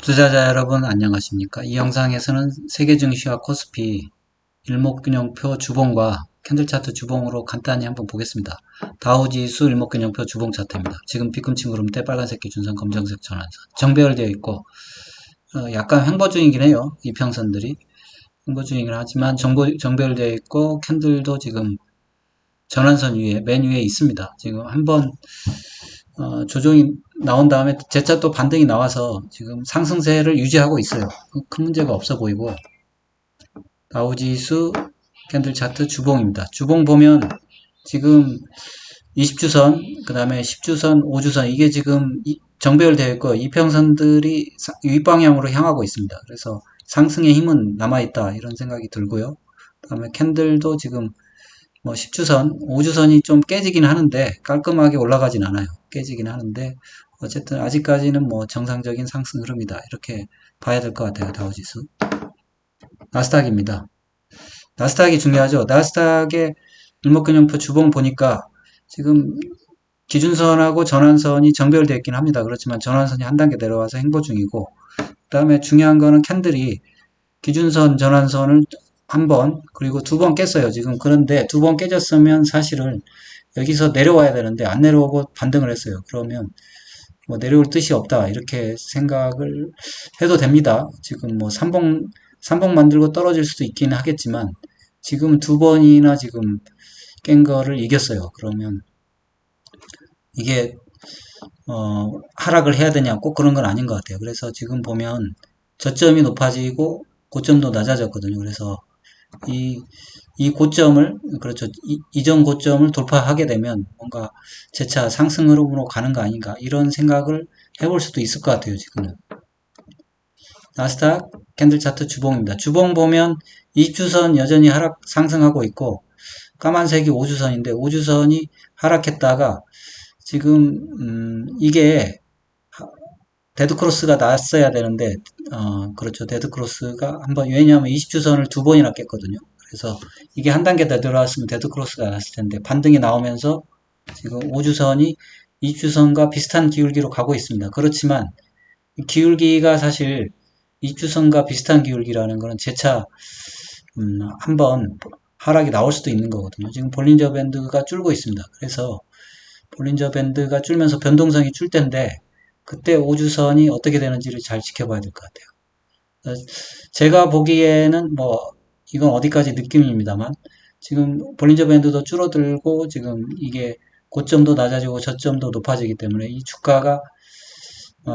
투자자 여러분 안녕하십니까? 이 영상에서는 세계 증시와 코스피 일목균형표 주봉과 캔들 차트 주봉으로 간단히 한번 보겠습니다. 다우지수 일목균형표 주봉 차트입니다. 지금 뒤꿈치 구름대 빨간색 기준선 검정색 전환선 정배열되어 있고 약간 횡보 중이긴 해요. 이평선들이 횡보 중이긴 하지만 정배열되어 있고 캔들도 지금 전환선 위에 맨 위에 있습니다. 지금 한번 조정이 나온 다음에 재차 또 반등이 나와서 지금 상승세를 유지하고 있어요. 큰 문제가 없어 보이고 다우지수 캔들 차트 주봉입니다. 주봉 보면 지금 20주선, 그 다음에 10주선, 5주선 이게 지금 정배열되어 있고 이평선들이 윗방향으로 향하고 있습니다. 그래서 상승의 힘은 남아있다 이런 생각이 들고요. 그 다음에 캔들도 지금 뭐 10주선, 5주선이 좀 깨지긴 하는데 깔끔하게 올라가진 않아요. 깨지긴 하는데 어쨌든 아직까지는 뭐 정상적인 상승 흐름이다. 이렇게 봐야 될 것 같아요. 다우지수. 나스닥입니다. 나스닥이 중요하죠. 나스닥의 일목균형표 주봉 보니까 지금 기준선하고 전환선이 정배열되어 있긴 합니다. 그렇지만 전환선이 한 단계 내려와서 행보 중이고 그 다음에 중요한 거는 캔들이 기준선 전환선을 한 번 그리고 두 번 깼어요. 지금 그런데 두 번 깨졌으면 사실은 여기서 내려와야 되는데 안 내려오고 반등을 했어요. 그러면 뭐 내려올 뜻이 없다 이렇게 생각을 해도 됩니다. 지금 뭐 삼봉 만들고 떨어질 수도 있긴 하겠지만 지금 두 번이나 지금 깬 거를 이겼어요. 그러면 이게 하락을 해야 되냐 꼭 그런 건 아닌 것 같아요. 그래서 지금 보면 저점이 높아지고 고점도 낮아졌거든요. 그래서 이, 이 고점을, 그렇죠. 이전 고점을 돌파하게 되면 뭔가 재차 상승 흐름으로 가는 거 아닌가, 이런 생각을 해볼 수도 있을 것 같아요, 지금은. 나스닥 캔들 차트 주봉입니다. 주봉 보면 20주선 여전히 하락, 상승하고 있고, 까만색이 5주선인데, 5주선이 하락했다가, 지금, 이게, 데드크로스가 났어야 되는데, 그렇죠. 데드크로스가 한 번, 왜냐하면 20주선을 두 번이나 깼거든요. 그래서 이게 한 단계 더 들어왔으면 데드크로스가 났을 텐데, 반등이 나오면서 지금 5주선이 20주선과 비슷한 기울기로 가고 있습니다. 그렇지만, 기울기가 사실 20주선과 비슷한 기울기라는 거는 재차, 한번 하락이 나올 수도 있는 거거든요. 지금 볼린저 밴드가 줄고 있습니다. 그래서 볼린저 밴드가 줄면서 변동성이 줄 텐데, 그때 5주선이 어떻게 되는지를 잘 지켜봐야 될 것 같아요. 제가 보기에는 뭐 이건 어디까지 느낌입니다만 지금 볼린저 밴드도 줄어들고 지금 이게 고점도 낮아지고 저점도 높아지기 때문에 이 주가가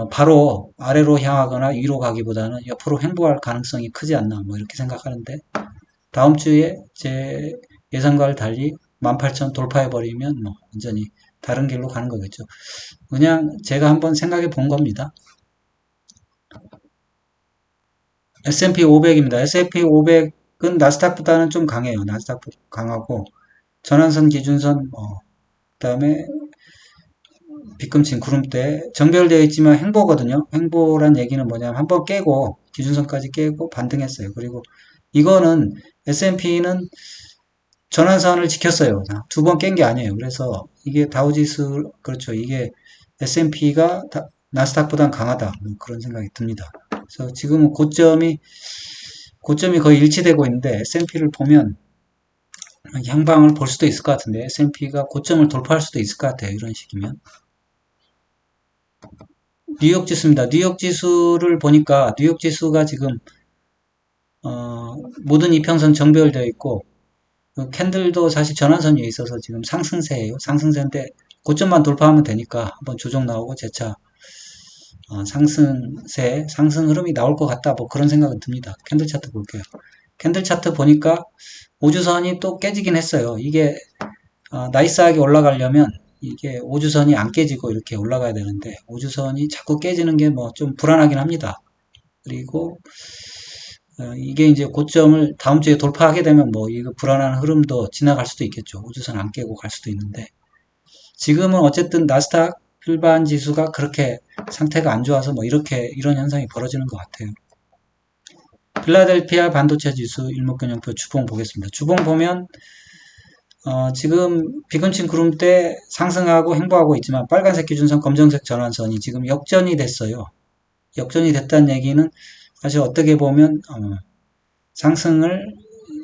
바로 아래로 향하거나 위로 가기보다는 옆으로 횡보할 가능성이 크지 않나 뭐 이렇게 생각하는데 다음 주에 제 예상과를 달리 18,000 돌파해버리면 뭐 완전히 다른 길로 가는 거겠죠. 그냥 제가 한번 생각해 본 겁니다. S&P 500입니다. S&P 500은 나스닥보다는 좀 강해요. 나스닥 강하고 전환선 기준선 그다음에 빗금친 구름대 정결되어 있지만 횡보거든요. 횡보란 얘기는 뭐냐면 한번 깨고 기준선까지 깨고 반등했어요. 그리고 이거는 S&P는 전환선을 지켰어요. 두 번 깬 게 아니에요. 그래서 이게 다우지수 그렇죠. 이게 S&P가 나스닥보단 강하다. 뭐 그런 생각이 듭니다. 그래서 지금은 고점이 거의 일치되고 있는데 S&P를 보면 향방을 볼 수도 있을 것 같은데 S&P가 고점을 돌파할 수도 있을 것 같아요. 이런 식이면. 뉴욕 지수입니다. 뉴욕 지수를 보니까 뉴욕 지수가 지금 모든 이평선 정배열되어 있고 그 캔들도 사실 전환선 위에 있어서 지금 상승세예요. 상승세인데 고점만 돌파하면 되니까 한번 조정 나오고 재차 상승 흐름이 나올 것 같다. 뭐 그런 생각은 듭니다. 캔들 차트 볼게요. 캔들 차트 보니까 5주선이 또 깨지긴 했어요. 이게 나이스하게 올라가려면 이게 5주선이 안 깨지고 이렇게 올라가야 되는데 5주선이 자꾸 깨지는 게 뭐 좀 불안하긴 합니다. 그리고 이게 이제 고점을 다음 주에 돌파하게 되면 뭐 이거 불안한 흐름도 지나갈 수도 있겠죠. 5주선 안 깨고 갈 수도 있는데 지금은 어쨌든 나스닥 일반 지수가 그렇게 상태가 안 좋아서 뭐 이런 현상이 벌어지는 것 같아요. 필라델피아 반도체 지수 일목균형표 주봉 보겠습니다. 주봉 보면 지금 비근친 구름대 상승하고 행보하고 있지만 빨간색 기준선 검정색 전환선이 지금 역전이 됐어요. 역전이 됐다는 얘기는 사실 어떻게 보면 상승을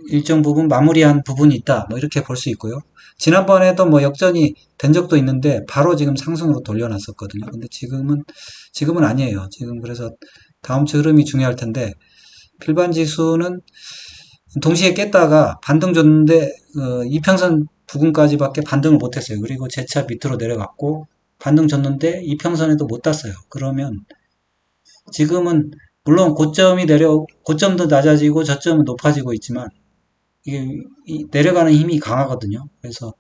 일정 부분 마무리한 부분이 있다. 뭐 이렇게 볼 수 있고요. 지난번에도 뭐 역전이 된 적도 있는데 바로 지금 상승으로 돌려놨었거든요. 근데 지금은 아니에요. 지금 그래서 다음 주 흐름이 중요할 텐데 필반 지수는 동시에 깼다가 반등 줬는데 이평선 부근까지밖에 반등을 못했어요. 그리고 재차 밑으로 내려갔고 반등 줬는데 이평선에도 못 땄어요. 그러면 지금은 물론 고점도 낮아지고 저점은 높아지고 있지만 이게 내려가는 힘이 강하거든요. 그래서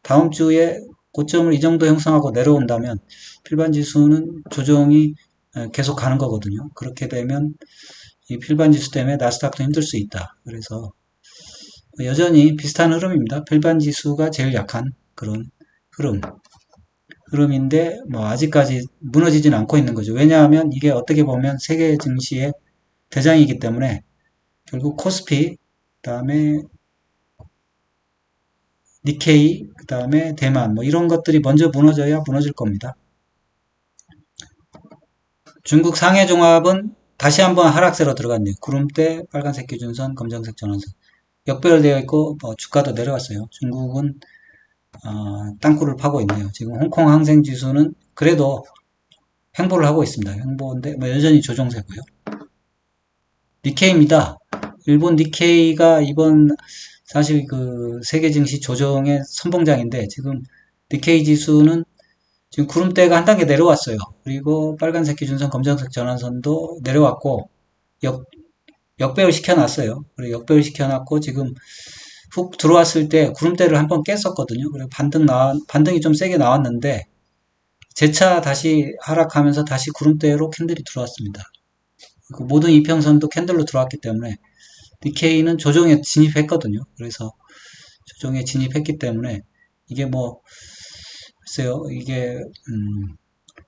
다음 주에 고점을 이 정도 형성하고 내려온다면 필반 지수는 조정이 계속 가는 거거든요. 그렇게 되면 이 필반 지수 때문에 나스닥도 힘들 수 있다. 그래서 여전히 비슷한 흐름입니다. 필반 지수가 제일 약한 그런 흐름. 흐름인데 뭐 아직까지 무너지진 않고 있는 거죠. 왜냐하면 이게 어떻게 보면 세계 증시의 대장이기 때문에 결국 코스피, 그다음에 니케이, 그다음에 대만 뭐 이런 것들이 먼저 무너져야 무너질 겁니다. 중국 상해 종합은 다시 한번 하락세로 들어갔네요. 구름대, 빨간색 기준선, 검정색 전환선. 역배열되어 있고 뭐 주가도 내려갔어요. 중국은 땅굴을 파고 있네요. 지금 홍콩 항생 지수는 그래도 횡보를 하고 있습니다. 횡보인데 뭐 여전히 조정세고요. 니케이입니다. 일본 니케이가 이번 사실 그 세계 증시 조정의 선봉장인데 지금 니케이 지수는 지금 구름대가 한 단계 내려왔어요. 그리고 빨간색 기준선, 검정색 전환선도 내려왔고 역배열 시켜놨어요. 그리고 역배열 시켜놨고 지금 훅 들어왔을 때 구름대를 한번 깼었거든요. 그리고 반등이 좀 세게 나왔는데 재차 다시 하락하면서 다시 구름대로 캔들이 들어왔습니다. 그 모든 이평선도 캔들로 들어왔기 때문에 니케이는 조정에 진입했거든요. 그래서 조정에 진입했기 때문에 이게 뭐 글쎄요, 이게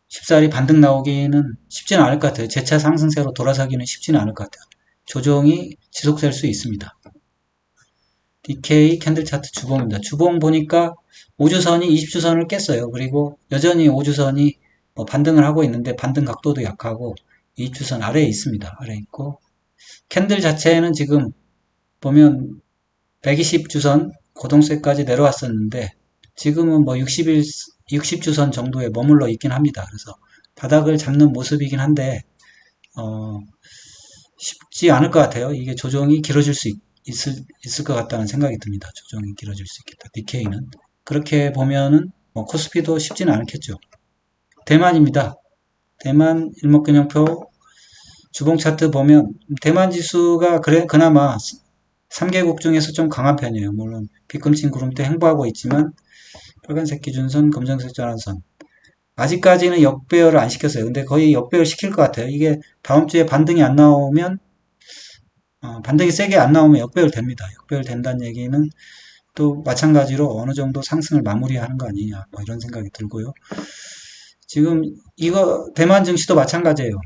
쉽사리 반등 나오기는 쉽지는 않을 것 같아요. 재차 상승세로 돌아서기는 쉽지는 않을 것 같아요. 조정이 지속될 수 있습니다. DK 캔들 차트 주봉입니다. 주봉 보니까 5주선이 20주선을 깼어요. 그리고 여전히 5주선이 뭐 반등을 하고 있는데 반등 각도도 약하고 20주선 아래에 있습니다. 아래에 있고 캔들 자체는 지금 보면 120주선 고동세까지 내려왔었는데 지금은 뭐 60주선 정도에 머물러 있긴 합니다. 그래서 바닥을 잡는 모습이긴 한데 쉽지 않을 것 같아요. 이게 조정이 길어질 수 있을 것 같다는 생각이 듭니다. 조정이 길어질 수 있겠다. 니케이는 그렇게 보면은 뭐 코스피도 쉽지는 않겠죠. 대만입니다. 대만 일목균형표 주봉 차트 보면 대만 지수가 그나마 3개국 중에서 좀 강한 편이에요. 물론 빗금친 구름대 횡보하고 있지만 빨간색 기준선, 검정색 전환선 아직까지는 역배열을 안 시켰어요. 근데 거의 역배열 시킬 것 같아요. 이게 다음 주에 반등이 안 나오면 반등이 세게 안 나오면 역배열 됩니다. 역배열 된다는 얘기는 또 마찬가지로 어느 정도 상승을 마무리하는 거 아니냐 뭐 이런 생각이 들고요. 지금 이거 대만 증시도 마찬가지예요.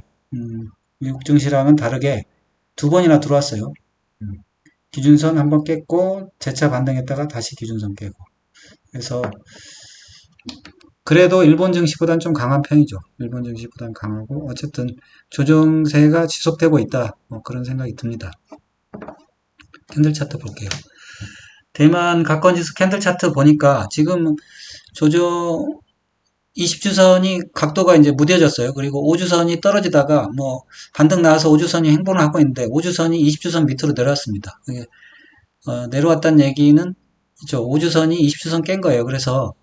미국 증시랑은 다르게 두 번이나 들어왔어요. 기준선 한번 깼고 재차 반등했다가 다시 기준선 깨고 그래서 그래도 일본 증시보다는 좀 강한 편이죠. 일본 증시보다는 강하고 어쨌든 조정세가 지속되고 있다. 뭐 그런 생각이 듭니다. 캔들 차트 볼게요. 대만 가건지수 캔들 차트 보니까 지금 조정 20주선이 각도가 이제 무뎌졌어요. 그리고 5주선이 떨어지다가 뭐 반등 나와서 5주선이 행보를 하고 있는데 5주선이 20주선 밑으로 내려왔습니다. 내려왔다는 얘기는 5주선이 20주선 깬 거예요. 그래서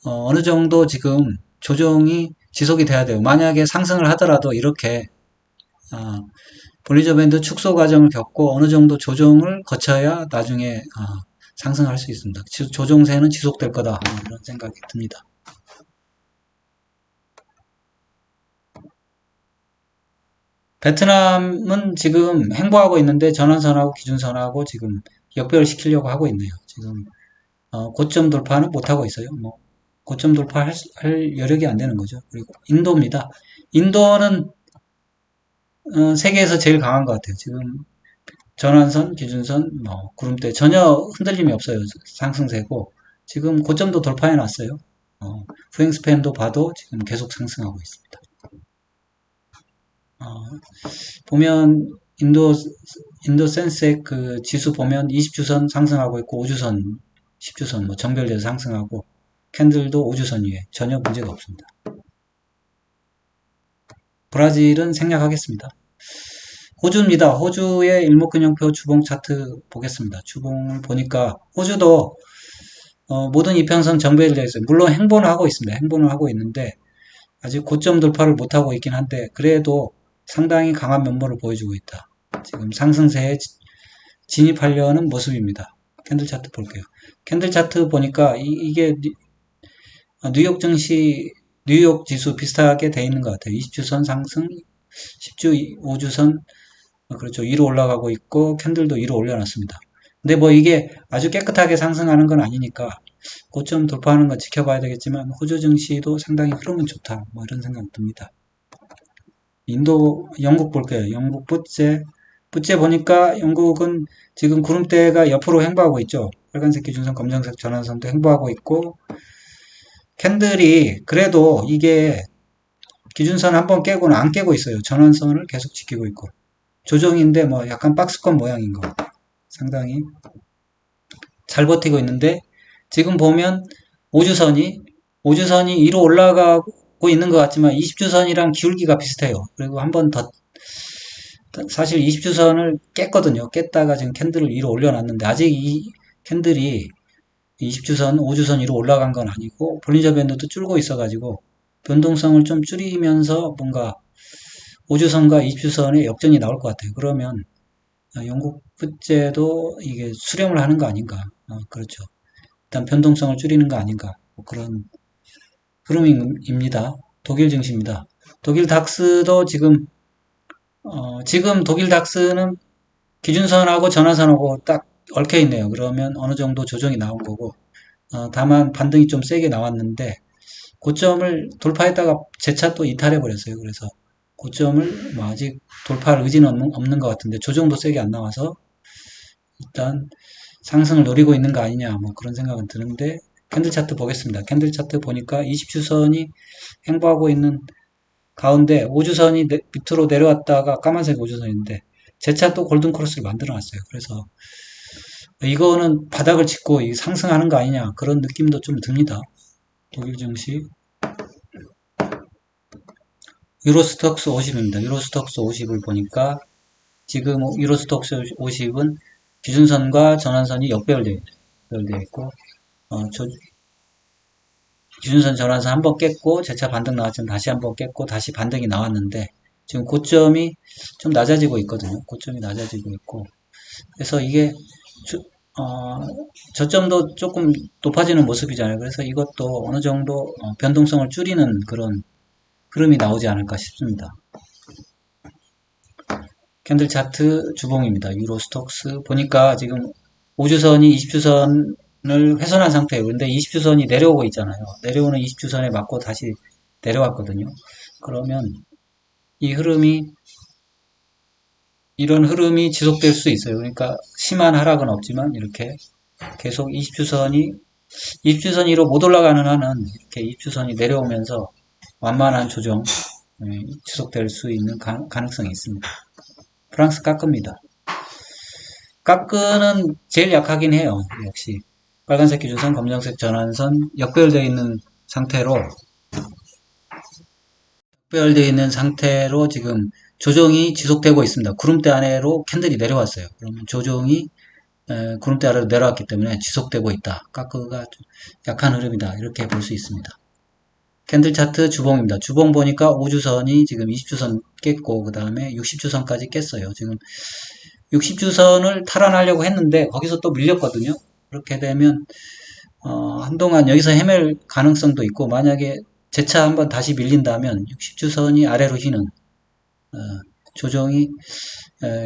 어느 정도 지금 조정이 지속이 돼야 돼요. 만약에 상승을 하더라도 이렇게 볼리저 밴드 축소 과정을 겪고 어느 정도 조정을 거쳐야 나중에 상승할 수 있습니다. 조정세는 지속될 거다. 이런 생각이 듭니다. 베트남은 지금 행보하고 있는데 전환선하고 기준선하고 지금 역배열 시키려고 하고 있네요. 지금 고점 돌파는 못하고 있어요. 뭐 고점 돌파할 여력이 안 되는 거죠. 그리고 인도입니다. 인도는 세계에서 제일 강한 것 같아요. 지금 전환선, 기준선, 뭐 구름대 전혀 흔들림이 없어요. 상승세고 지금 고점도 돌파해 놨어요. 후행 스팬도 봐도 지금 계속 상승하고 있습니다. 보면 인도 센섹 그 지수 보면 20주선 상승하고 있고 5주선, 10주선 뭐 정별돼서 상승하고 캔들도 5주선 위에 전혀 문제가 없습니다. 브라질은 생략하겠습니다. 호주입니다. 호주의 일목균형표 주봉 차트 보겠습니다. 주봉을 보니까 호주도 모든 이평선 정배열되어 있어요. 물론 행보는 하고 있습니다. 행보는 하고 있는데 아직 고점 돌파를 못하고 있긴 한데 그래도 상당히 강한 면모를 보여주고 있다. 지금 상승세에 진입하려는 모습입니다. 캔들 차트 볼게요. 캔들 차트 보니까 이게 뉴욕 증시, 뉴욕 지수 비슷하게 돼 있는 것 같아요. 20주선 상승, 10주, 5주선, 그렇죠. 위로 올라가고 있고, 캔들도 위로 올려놨습니다. 근데 뭐 이게 아주 깨끗하게 상승하는 건 아니니까, 고점 돌파하는 건 지켜봐야 되겠지만, 호주 증시도 상당히 흐름은 좋다. 뭐 이런 생각 듭니다. 영국 볼게요. 영국 붓제 보니까 영국은 지금 구름대가 옆으로 행보하고 있죠. 빨간색 기준선, 검정색 전환선도 행보하고 있고, 캔들이 그래도 이게 기준선 한번 깨고는 안 깨고 있어요. 전환선을 계속 지키고 있고. 조정인데 뭐 약간 박스권 모양인 거. 상당히 잘 버티고 있는데 지금 보면 5주선이 위로 올라가고 있는 것 같지만 20주선이랑 기울기가 비슷해요. 그리고 한 번 더 사실 20주선을 깼거든요. 깼다가 지금 캔들을 위로 올려놨는데 아직 이 캔들이 20주선, 5주선 위로 올라간 건 아니고 볼린저 밴드도 줄고 있어가지고 변동성을 좀 줄이면서 뭔가 5주선과 20주선의 역전이 나올 것 같아요. 그러면 영국 풋제도 이게 수렴을 하는 거 아닌가? 그렇죠. 일단 변동성을 줄이는 거 아닌가? 뭐 그런 흐름입니다. 독일 증시입니다. 독일 닥스도 지금 독일 닥스는 기준선하고 전환선하고 딱 얽혀 있네요. 그러면 어느 정도 조정이 나온 거고, 다만 반등이 좀 세게 나왔는데, 고점을 돌파했다가 재차 또 이탈해 버렸어요. 그래서 고점을 뭐 아직 돌파할 의지는 없는 것 같은데 조정도 세게 안 나와서 일단 상승을 노리고 있는 거 아니냐 뭐 그런 생각은 드는데 캔들 차트 보겠습니다. 캔들 차트 보니까 20주선이 행보하고 있는 가운데 5주선이 밑으로 내려왔다가 까만색 5주선인데 재차 또 골든 크로스를 만들어 놨어요. 그래서 이거는 바닥을 짚고 상승하는 거 아니냐 그런 느낌도 좀 듭니다. 독일 증시 유로스톡스 50입니다. 유로스톡스 50을 보니까 지금 유로스톡스 50은 기준선과 전환선이 역배열되어 있고 기준선 전환선 한번 깼고 재차 반등 나왔지만 다시 한번 깼고 다시 반등이 나왔는데 지금 고점이 좀 낮아지고 있거든요. 고점이 낮아지고 있고 그래서 이게 저점도 조금 높아지는 모습이잖아요. 그래서 이것도 어느 정도 변동성을 줄이는 그런 흐름이 나오지 않을까 싶습니다. 캔들 차트 주봉입니다. 유로스톡스 보니까 지금 5주선이 20주선을 훼손한 상태예요. 근데 20주선이 내려오고 있잖아요. 내려오는 20주선에 맞고 다시 내려왔거든요. 그러면 이런 흐름이 지속될 수 있어요. 그러니까 심한 하락은 없지만 이렇게 계속 20주선 위로 못 올라가는 한은 이렇게 20주선이 내려오면서 완만한 조정 지속될 수 있는 가능성이 있습니다. 프랑스 까크입니다. 까크는 제일 약하긴 해요. 역시 빨간색 기준선, 검정색 전환선 역배열되어 있는 상태로 지금 조정이 지속되고 있습니다. 구름대 아래로 캔들이 내려왔어요. 그러면 조정이 구름대 아래로 내려왔기 때문에 지속되고 있다. 까크가 약한 흐름이다. 이렇게 볼 수 있습니다. 캔들 차트 주봉입니다. 주봉 보니까 5주선이 지금 20주선 깼고 그 다음에 60주선까지 깼어요. 지금 60주선을 탈환하려고 했는데 거기서 또 밀렸거든요. 그렇게 되면 한동안 여기서 헤맬 가능성도 있고 만약에 재차 한번 다시 밀린다면 60주선이 아래로 휘는 조정이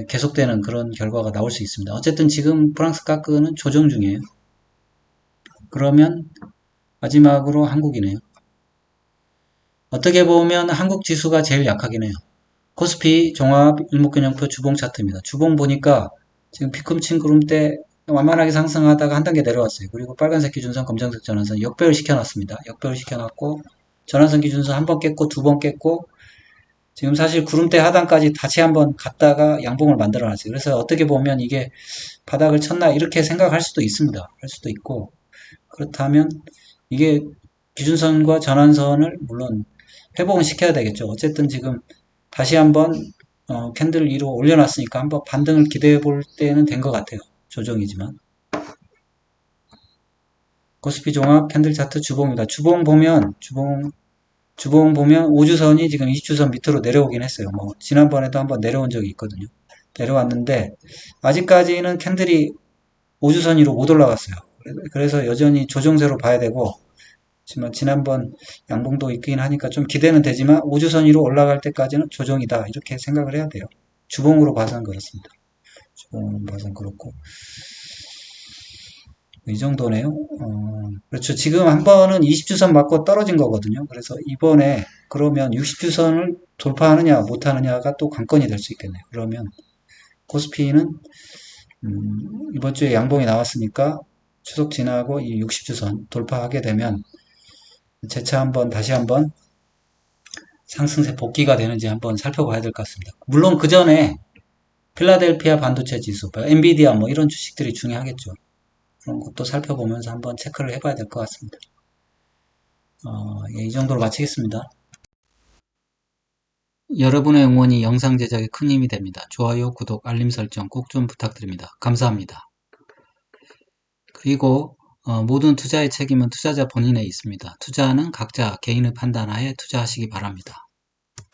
계속되는 그런 결과가 나올 수 있습니다. 어쨌든 지금 프랑스 까크는 조정 중이에요. 그러면 마지막으로 한국이네요. 어떻게 보면 한국 지수가 제일 약하긴 해요. 코스피 종합 일목균형표 주봉 차트입니다. 주봉 보니까 지금 피꿈치 구름대 완만하게 상승하다가 한 단계 내려왔어요. 그리고 빨간색 기준선, 검정색 전환선 역배열 시켜놨습니다. 역배열 시켜놨고 전환선 기준선 한 번 깼고 두 번 깼고 지금 사실 구름대 하단까지 다시 한번 갔다가 양봉을 만들어 놨어요. 그래서 어떻게 보면 이게 바닥을 쳤나 이렇게 생각할 수도 있습니다. 할 수도 있고, 그렇다면 이게 기준선과 전환선을 물론 회복은 시켜야 되겠죠. 어쨌든 지금 다시 한번 캔들 위로 올려놨으니까 한번 반등을 기대해 볼 때는 된 것 같아요. 조정이지만. 코스피 종합 캔들 차트 주봉입니다. 주봉 보면 5주선이 지금 20주선 밑으로 내려오긴 했어요. 뭐 지난번에도 한번 내려온 적이 있거든요. 내려왔는데 아직까지는 캔들이 5주선 위로 못 올라갔어요. 그래서 여전히 조정세로 봐야 되고, 하지만 지난번 양봉도 있긴 하니까 좀 기대는 되지만 5주선 위로 올라갈 때까지는 조정이다 이렇게 생각을 해야 돼요. 주봉으로 봐서는 그렇습니다. 주봉으로 봐서는 그렇고, 이 정도네요. 그렇죠. 지금 한 번은 20주선 맞고 떨어진 거거든요. 그래서 이번에 그러면 60주선을 돌파하느냐 못하느냐가 또 관건이 될 수 있겠네요. 그러면 코스피는 이번 주에 양봉이 나왔으니까 추석 지나고 이 60주선 돌파하게 되면 재차 한번 다시 한번 상승세 복귀가 되는지 한번 살펴봐야 될 것 같습니다. 물론 그 전에 필라델피아 반도체 지수, 엔비디아 뭐 이런 주식들이 중요하겠죠. 그런 것도 살펴보면서 한번 체크를 해봐야 될 것 같습니다. 예, 이 정도로 마치겠습니다. 여러분의 응원이 영상 제작에 큰 힘이 됩니다. 좋아요, 구독, 알림 설정 꼭 좀 부탁드립니다. 감사합니다. 그리고 모든 투자의 책임은 투자자 본인에 있습니다. 투자는 각자 개인의 판단하에 투자하시기 바랍니다.